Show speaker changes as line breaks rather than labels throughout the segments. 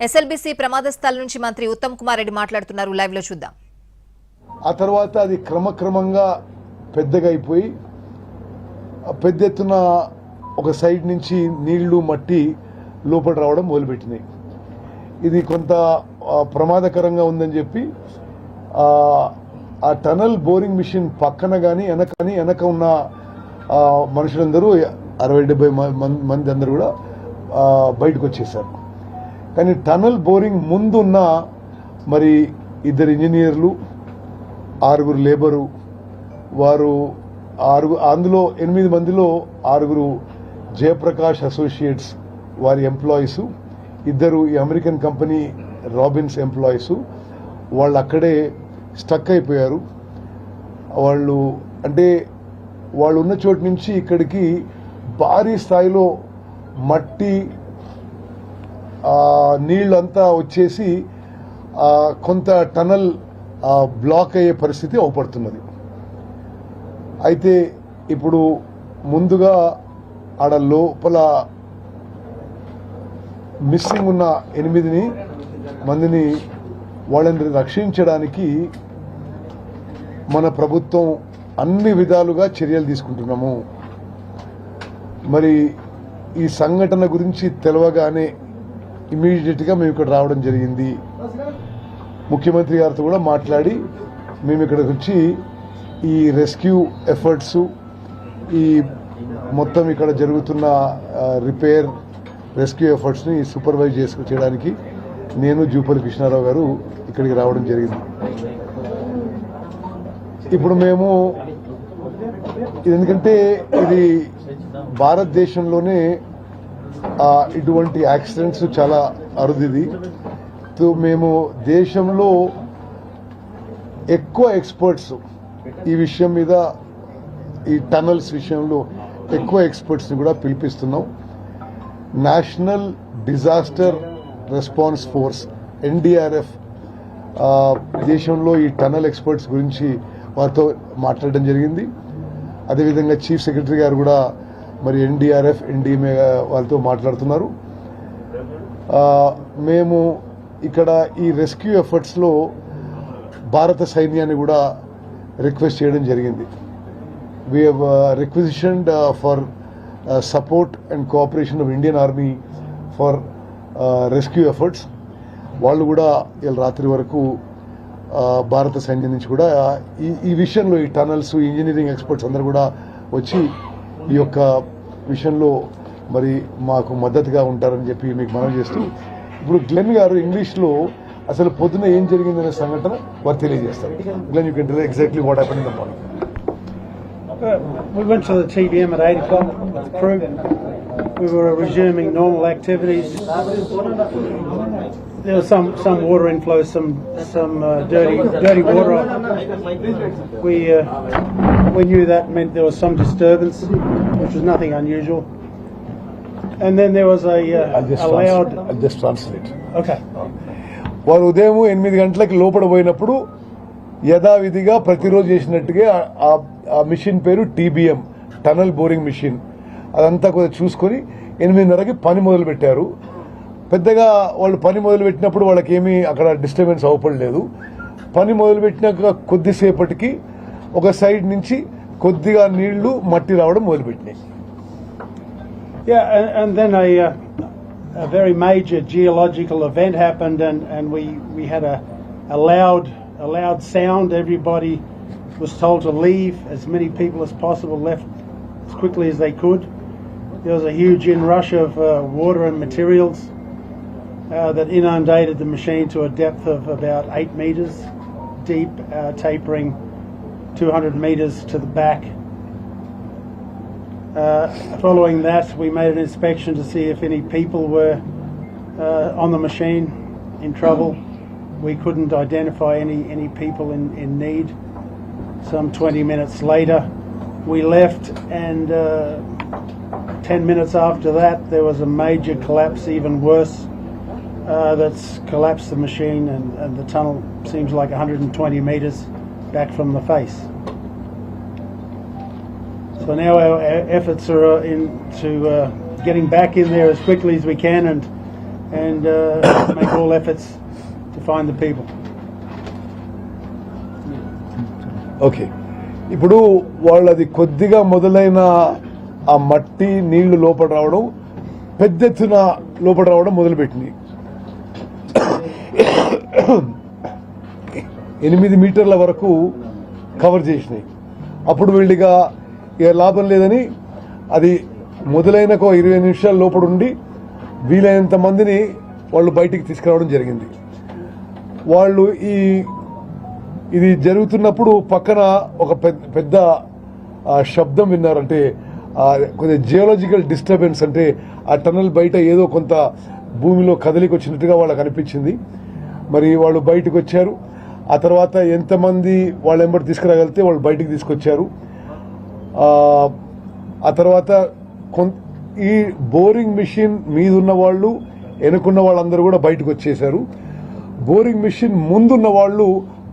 SLBC ప్రమాద స్థలం నుంచి మంత్రి ఉత్తమ్ కుమార్ రెడ్డి మాట్లాడుతున్నారు. లైవ్ లో చూద్దాం.
ఆ తర్వాత అది క్రమక్రమంగా పెద్దగా అయిపోయి పెద్ద ఎత్తున ఒక సైడ్ నుంచి నీళ్లు మట్టి లోపల రావడం మొదలుపెట్టినాయి. ఇది కొంత ప్రమాదకరంగా ఉందని చెప్పి ఆ టనల్ బోరింగ్ మిషన్ పక్కన కానీ వెనక ఉన్న మనుషులందరూ 60-70 మంది అందరూ కూడా బయటకు వచ్చేసారు. కానీ టనల్ బోరింగ్ ముందున్న మరి 2 ఇంజనీర్లు 6 లేబరు వారు అందులో 8 మందిలో 6 జయప్రకాష్ అసోసియేట్స్ వారి ఎంప్లాయీస్, 2 ఈ అమెరికన్ కంపెనీ రాబిన్స్ ఎంప్లాయీస్ వాళ్ళు అక్కడే స్టక్ అయిపోయారు. వాళ్ళు ఉన్న చోటు నుంచి ఇక్కడికి భారీ స్థాయిలో మట్టి నీళ్ళంతా వచ్చేసి కొంత టనల్ బ్లాక్ అయ్యే పరిస్థితి అవపడుతున్నది. అయితే ఇప్పుడు ముందుగా ఆడ లోపల మిస్సింగ్ ఉన్న 8 మందిని వాళ్ళని రక్షించడానికి మన ప్రభుత్వం అన్ని విధాలుగా చర్యలు తీసుకుంటున్నాము. మరి ఈ సంఘటన గురించి తెలవగానే ఇమీడియట్గా మేము ఇక్కడ రావడం జరిగింది. ముఖ్యమంత్రి గారితో కూడా మాట్లాడి మేము ఇక్కడికి వచ్చి ఈ రెస్క్యూ ఎఫర్ట్స్, ఈ మొత్తం ఇక్కడ జరుగుతున్న రిపేర్ రెస్క్యూ ఎఫర్ట్స్ని సూపర్వైజ్ చేయడానికి నేను జూపల్లి కృష్ణారావు గారు ఇక్కడికి రావడం జరిగింది. ఇప్పుడు మేము ఎందుకంటే ఇది భారతదేశంలోనే ఇటువంటి యాక్సిడెంట్స్ చాలా అరుదిది. మేము దేశంలో ఎక్కువ ఎక్స్పర్ట్స్ ఈ విషయం మీద, ఈ టనల్స్ విషయంలో ఎక్కువ ఎక్స్పర్ట్స్ని కూడా పిలిపిస్తున్నాం. National disaster response force NDRF దేశంలో ఈ టనల్ ఎక్స్పర్ట్స్ గురించి వారితో మాట్లాడడం జరిగింది. అదేవిధంగా చీఫ్ సెక్రటరీ గారు కూడా మరి NDRF NDMA వాళ్ళతో మాట్లాడుతున్నారు. మేము ఇక్కడ ఈ రెస్క్యూ ఎఫర్ట్స్లో భారత సైన్యాన్ని కూడా రిక్వెస్ట్ చేయడం జరిగింది. We have requisitioned for support and cooperation of Indian army for rescue efforts. వాళ్ళు కూడా ఇలా రాత్రి వరకు భారత సైన్యం నుంచి కూడా ఈ విషయంలో ఈ టనల్స్ ఇంజనీరింగ్ ఎక్స్పర్ట్స్ అందరూ కూడా వచ్చి ఈ యొక్క విషయంలో మరి మాకు మద్దతుగా ఉంటారని చెప్పి మీకు మనవి చేస్తూ, ఇప్పుడు గ్లెన్ గారు ఇంగ్లీష్లో అసలు పొద్దున ఏం జరిగిందనే సంఘటన వారు తెలియజేస్తారు. Glenn, you can tell exactly what happened in the morning.
We went to the TBM at 8 o'clock with the crew. We were resuming normal activities. There was some water inflow, some dirty water. We knew that meant there was some disturbance, which was nothing unusual. And then there was
I'll just translate.
Okay.
వారు ఉదయం 8 గంటలకు లోపల పోయినప్పుడు యథావిధిగా ప్రతిరోజు చేసినట్టుగా ఆ machine పేరు TBM, టనల్ బోరింగ్ మిషన్. అదంతా కూడా చూసుకొని 8:30కి పని మొదలు పెట్టారు. పెద్దగా వాళ్ళు పని మొదలు పెట్టినప్పుడు వాళ్ళకి ఏమీ అక్కడ డిస్టర్బెన్స్ అవపడలేదు. పని మొదలు పెట్టినాక కొద్దిసేపటికి ఒక సైడ్ నుంచి కొద్దిగా నీళ్లు మట్టి రావడం మొదలుపెట్టినాయి.
Yeah, and then a very major geological event happened, and we had a loud sound. Everybody was told to leave. As many people as possible left as quickly as they could. There was a huge inrush of water and materials that inundated the machine to a depth of about 8 metres deep, tapering 200 metres to the back. Following that, we made an inspection to see if any people were on the machine in trouble. We couldn't identify any people in need. Some 20 minutes later, we left, and 10 minutes after that, there was a major collapse, even worse. That's collapsed the machine, and the tunnel seems like 120 metres back from the face. So now our efforts are into getting back in there as quickly as we can and make all efforts to find the people.
Okay, ఇప్పుడు వాళ్ళది కొద్దిగా మొదలైన ఆ మట్టి నీళ్లు లోపల రావడం పెద్ద ఎత్తున లోపల రావడం మొదలుపెట్టింది. 8 మీటర్ల వరకు కవర్ చేసినాయి. అప్పుడు వీళ్ళిగా ఇక లాభం లేదని అది మొదలైన 20 నిమిషాల లోపల ఉండి వీలైనంత మందిని వాళ్ళు బయటికి తీసుకురావడం జరిగింది. వాళ్ళు ఇది జరుగుతున్నప్పుడు పక్కన ఒక పెద్ద శబ్దం విన్నారు. అంటే కొంచెం జియోలాజికల్ డిస్టర్బెన్స్, అంటే ఆ టన్నల్ బయట ఏదో కొంత భూమిలో కదలికి వచ్చినట్టుగా వాళ్ళకి అనిపించింది. మరి వాళ్ళు బయటకు వచ్చారు. ఆ తర్వాత ఎంతమంది వాళ్ళు ఎంబడి తీసుకురాగలిగితే వాళ్ళు బయటికి తీసుకొచ్చారు. ఆ తర్వాత ఈ బోరింగ్ మిషన్ మీద ఉన్న వాళ్ళు వెనుకున్న వాళ్ళందరూ కూడా బయటకు వచ్చేశారు. బోరింగ్ మిషన్ ముందున్న వాళ్ళు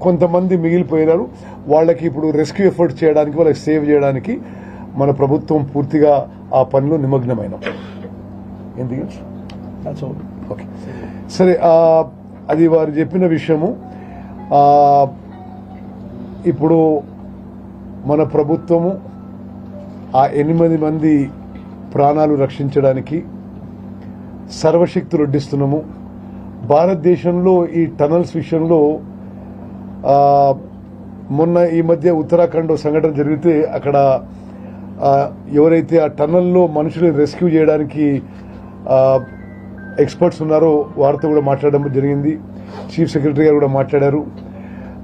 కొంతమంది మిగిలిపోయినారు. వాళ్ళకి ఇప్పుడు రెస్క్యూ ఎఫర్ట్ చేయడానికి, వాళ్ళకి సేవ్ చేయడానికి మన ప్రభుత్వం పూర్తిగా ఆ పనిలో నిమగ్నమైనాం. ఓకే, సరే, అది వారు చెప్పిన విషయము. ఇప్పుడు మన ప్రభుత్వము ఆ 8 మంది ప్రాణాలు రక్షించడానికి సర్వశక్తులు వడ్డిస్తున్నాము. భారతదేశంలో ఈ టనల్స్ విషయంలో మొన్న ఈ మధ్య ఉత్తరాఖండ్ సంఘటన జరిగితే అక్కడ ఎవరైతే ఆ టన్నల్లో మనుషులు రెస్క్యూ చేయడానికి ఎక్స్పర్ట్స్ ఉన్నారో వారితో కూడా మాట్లాడడం జరిగింది. చీఫ్ సెక్రటరీ గారు కూడా మాట్లాడారు.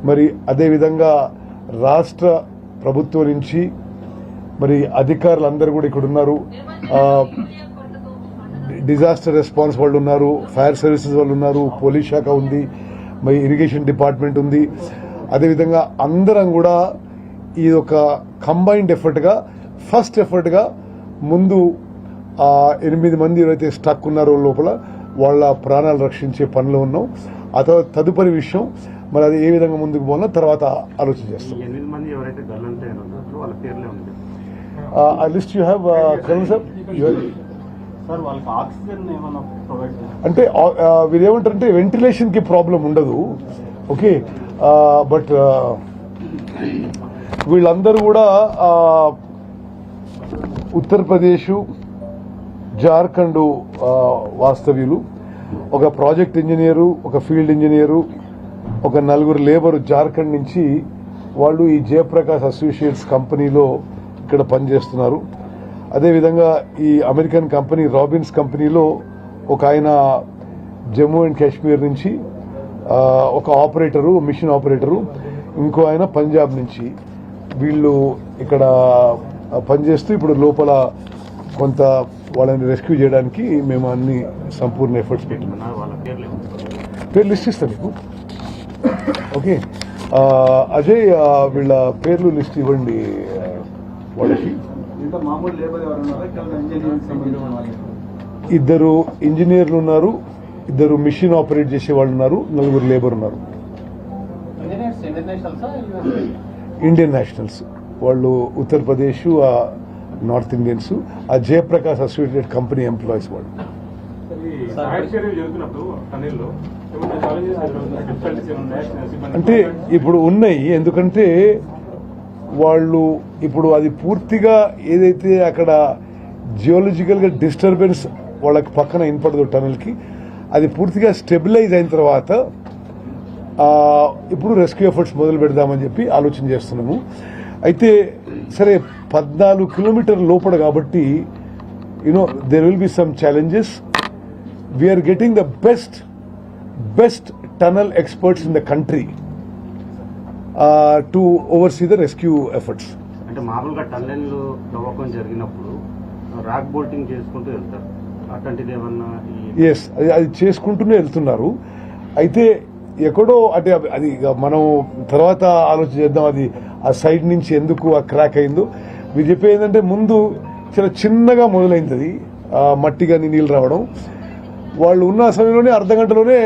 మరి అదేవిధంగా రాష్ట్ర ప్రభుత్వం నుంచి మరి అధికారులందరూ కూడా ఇక్కడ ఉన్నారు. డిజాస్టర్ రెస్పాన్స్ వాళ్ళు ఉన్నారు, ఫైర్ సర్వీసెస్ వాళ్ళు ఉన్నారు, పోలీస్ శాఖ ఉంది, మరి ఇరిగేషన్ డిపార్ట్మెంట్ ఉంది. అదేవిధంగా అందరం కూడా ఈ ఒక కంబైన్డ్ ఎఫర్ట్గా, ఫస్ట్ ఎఫర్ట్గా ముందు 8 మంది ఎవరైతే స్టక్ ఉన్నారో లోపల వాళ్ళ ప్రాణాలు రక్షించే పనిలో ఉన్నాం. ఆ తర్వాత తదుపరి విషయం మరి అది ఏ విధంగా ముందుకు పోవాలో తర్వాత ఆలోచన చేస్తాం. ఆ list you have Karan sir. అంటే వీరేమంటారంటే వెంటిలేషన్ కి ప్రాబ్లం ఉండదు. ఓకే, బట్ వీళ్ళందరూ కూడా ఉత్తరప్రదేశ్, జార్ఖండ్ వాస్తవ్యులు. ఒక ప్రాజెక్ట్ ఇంజనీరు, ఒక ఫీల్డ్ ఇంజనీరు, ఒక 4 లేబరు జార్ఖండ్ నుంచి వాళ్ళు ఈ జయప్రకాష్ అసోసియేట్స్ కంపెనీలో ఇక్కడ పనిచేస్తున్నారు. అదేవిధంగా ఈ అమెరికన్ కంపెనీ రాబిన్స్ కంపెనీలో ఒక ఆయన జమ్మూ అండ్ కాశ్మీర్ నుంచి, ఒక ఆపరేటరు, మిషన్ ఆపరేటరు, ఇంకో ఆయన పంజాబ్ నుంచి. వీళ్ళు ఇక్కడ పనిచేస్తూ ఇప్పుడు లోపల కొంత వాళ్ళని రెస్క్యూ చేయడానికి మేము అన్ని సంపూర్ణ ఎఫర్ట్స్ పెట్టినాం. పేర్లు లిస్ట్ ఇస్తాను మీకు. ఓకే, అజయ్ వీళ్ళ పేర్లు లిస్ట్ ఇవ్వండి వాళ్ళకి. 2 ఇంజనీర్లు ఉన్నారు, 2 మిషన్ ఆపరేట్ చేసే వాళ్ళు ఉన్నారు, 4 లేబర్ ఉన్నారు. ఇండియన్ నేషనల్స్ వాళ్ళు ఉత్తరప్రదేశ్, నార్త్ ఇండియన్స్, ఆ జయప్రకాష్ అసోసియేటెడ్ కంపెనీ ఎంప్లాయీస్ వాళ్ళు. అంటే ఇప్పుడు ఉన్నాయి, ఎందుకంటే వాళ్ళు ఇప్పుడు అది పూర్తిగా ఏదైతే అక్కడ జియోలజికల్ గా డిస్టర్బెన్స్ వాళ్ళకి పక్కన వినపడదు టనల్ కి, అది పూర్తిగా స్టెబిలైజ్ అయిన తర్వాత ఇప్పుడు రెస్క్యూ ఎఫర్ట్స్ మొదలు పెడదామని చెప్పి ఆలోచన చేస్తున్నాము. అయితే సరే 14 కిలోమీటర్ల లోపల కాబట్టి there will be some challenges. We're getting the best tunnel experts in the country to oversee the rescue efforts.
అంటే మామూలుగా టన్నెల్ తవ్వకం జరిగినప్పుడు రాక్ బోల్టింగ్ చేసుకుంటూ వెళ్తారు, అట్లాంటిది ఏమన్నా?
ఎస్, అది చేసుకుంటూనే వెళ్తున్నారు. అయితే ఎక్కడో అంటే అది మనం తర్వాత ఆలోచన చేద్దాం, అది ఆ సైడ్ నుంచి ఎందుకు ఆ క్రాక్ అయిందో. మీరు చెప్పేది ఏంటంటే ముందు చాలా చిన్నగా మొదలైంది అది, మట్టి కానీ నీళ్ళు రావడం. వాళ్ళు ఉన్న సమయంలోనే అర్ధ గంటలోనే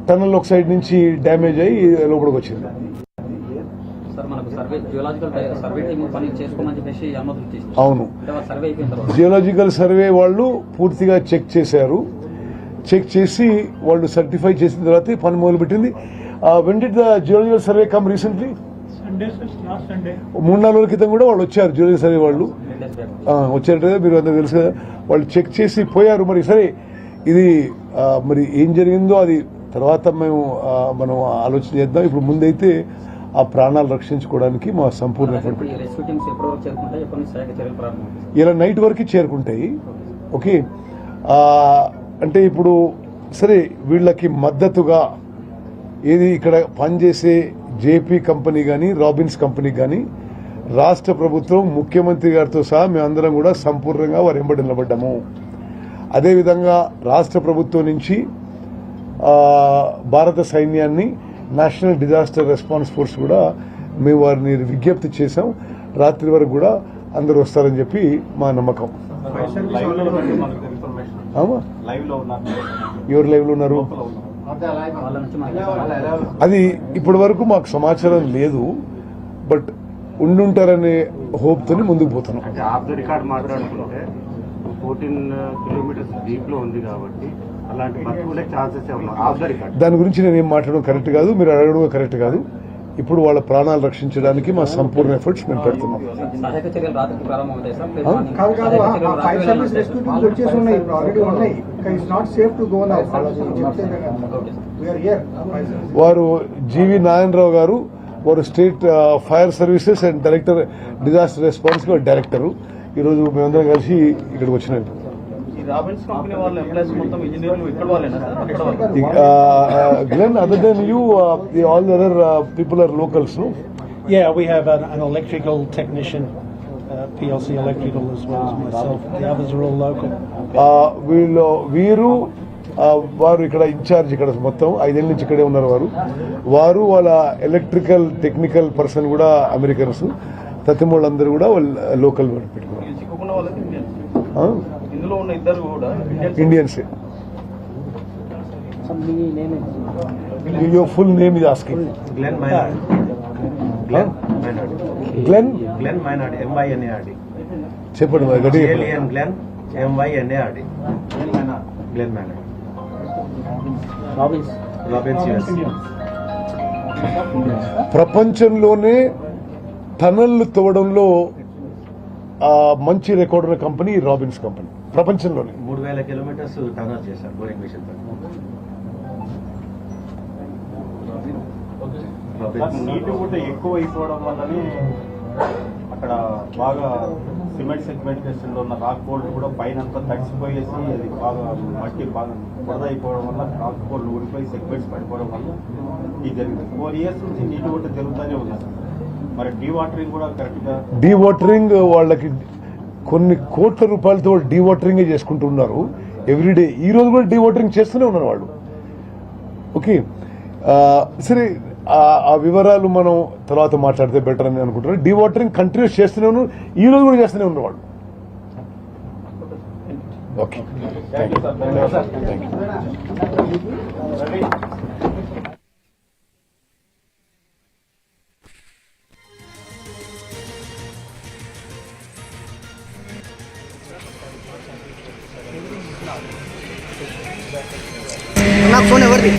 టన్నల్ ఒక సైడ్ నుంచి డ్యామేజ్ అయ్యి లోపలికి వచ్చింది. అవును, జియోలాజికల్ సర్వే వాళ్ళు పూర్తిగా చెక్ చేశారు. చెక్ చేసి వాళ్ళు సర్టిఫై చేసిన తర్వాత ఈ పని మొదలుపెట్టింది. When did the geological survey come recently? 3-4 రోజుల క్రితం కూడా వాళ్ళు వచ్చారు, జియోలజికల్ సర్వే వాళ్ళు వచ్చారంటే మీరు అందరూ తెలుసు కదా. వాళ్ళు చెక్ చేసి పోయారు. మరి సరే ఇది మరి ఏం జరిగిందో అది తర్వాత మనం ఆలోచన చేద్దాం. ఇప్పుడు ముందైతే ఆ ప్రాణాలు రక్షించుకోవడానికి మా సంపూర్ణ ఎఫర్ట్. ఇలా నైట్ వరకు చేరుకుంటాయి. ఓకే, అంటే ఇప్పుడు సరే వీళ్ళకి మద్దతుగా ఏది ఇక్కడ పనిచేసే జేపీ కంపెనీ కానీ రాబిన్స్ కంపెనీ కానీ రాష్ట్ర ప్రభుత్వం ముఖ్యమంత్రి గారితో సహా మేమందరం కూడా సంపూర్ణంగా వారి వెంబడి నిలబడ్డాము. అదేవిధంగా రాష్ట్ర ప్రభుత్వం నుంచి భారత సైన్యాన్ని నేషనల్ డిజాస్టర్ రెస్పాన్స్ ఫోర్స్ కూడా మేము వారిని విజ్ఞప్తి చేశాం. రాత్రి వరకు కూడా అందరూ వస్తారని చెప్పి మా నమ్మకం. ఎవరు లైవ్ లో ఉన్నారు? అది ఇప్పటి వరకు మాకు సమాచారం లేదు, బట్ ఉండుంటారనే హోప్ తోని ముందుకు పోతున్నాం.
అంటే ఆఫ్ ద రికార్డ్ మాట్లాడుకుంటే 14 కిలోమీటర్స్ డీప్ లో ఉంది కాబట్టి అలాంటి బతుకులే ఛాన్సెస్ ఆఫ్ ద రికార్డ్.
దాని గురించి నేనేం మాట్లాడడం కరెక్ట్ కాదు, మీరు అడగడం కరెక్ట్ కాదు. ఇప్పుడు వాళ్ళ ప్రాణాలు రక్షించడానికి మా సంపూర్ణ ఎఫర్ట్స్ మేము పెడుతున్నాం. వారు జీవి నారాయణరావు గారు, వారు state fire services and director disaster response director. ఈరోజు మేమందరం కలిసి ఇక్కడికి వచ్చినాం. Glenn, other than you, all the other people are locals, no?
Yeah, we have an electrical technician, PLC Electrical, as well as myself. The others are all local.
వీరు వారు ఇక్కడ incharge, ఇక్కడ మొత్తం 5 ఏళ్ళ నుంచి ఇక్కడే ఉన్నారు. వారు వాళ్ళ ఎలక్ట్రికల్ టెక్నికల్ పర్సన్ కూడా అమెరికన్స్. తత్తిమూళ్ళందరూ కూడా వాళ్ళు లోకల్ పెట్టుకున్నారు. Indians. Your full name is asking.
Glenn Maynard.
Glenn
Maynard. MYNARD.
చెప్పండి మరి గట్టిగా చెప్పండి.
Glenn MYNARD. Glenn Maynard. Robbins US.
ప్రపంచంలోనే టనళ్లు తవ్వడంలో మంచి రికార్డు ఉన్న కంపెనీ రాబిన్స్ కంపెనీ. ప్రపంచంలోనే
3000 కిలోమీటర్స్ టనల్ చేశారు బోరింగ్ మిషన్ తో.
నీటి కూడా ఎక్కువ అయిపోవడం వల్లనే అక్కడ బాగా సిమెంట్ సెగ్మెంటేషన్ లో ఉన్న రాక్ బోల్డ్ కూడా పైన అంతా తడిసిపోయేసి అది బాగా మట్టి బాగా బురద అయిపోవడం వల్ల రాక్ బోల్డ్ ఊడిపోయి సెగ్మెంట్స్ పడిపోవడం వల్ల ఇది జరిగింది. 4 years నుంచి నీటి కూడా జరుగుతూనే ఉంది. మరి డీవాటరింగ్ కూడా కరెక్ట్ గా
డీవాటరింగ్ వాళ్ళకి కొన్ని కోట్ల రూపాయలతో డీవాటరింగ్ చేసుకుంటున్నారు ఎవ్రీడే. ఈ రోజు కూడా డీవాటరింగ్ చేస్తూనే ఉన్నారు వాళ్ళు. ఓకే, సరే ఆ వివరాలు మనం తర్వాత మాట్లాడితే బెటర్ అని అనుకుంటున్నారు. డీవాటరింగ్ కంటిన్యూస్ చేస్తూనే ఉన్నారు, ఈ రోజు కూడా చేస్తూనే ఉన్నారు వాళ్ళు. Okay, thank you.
నా ఫోన్ ఎవరిది?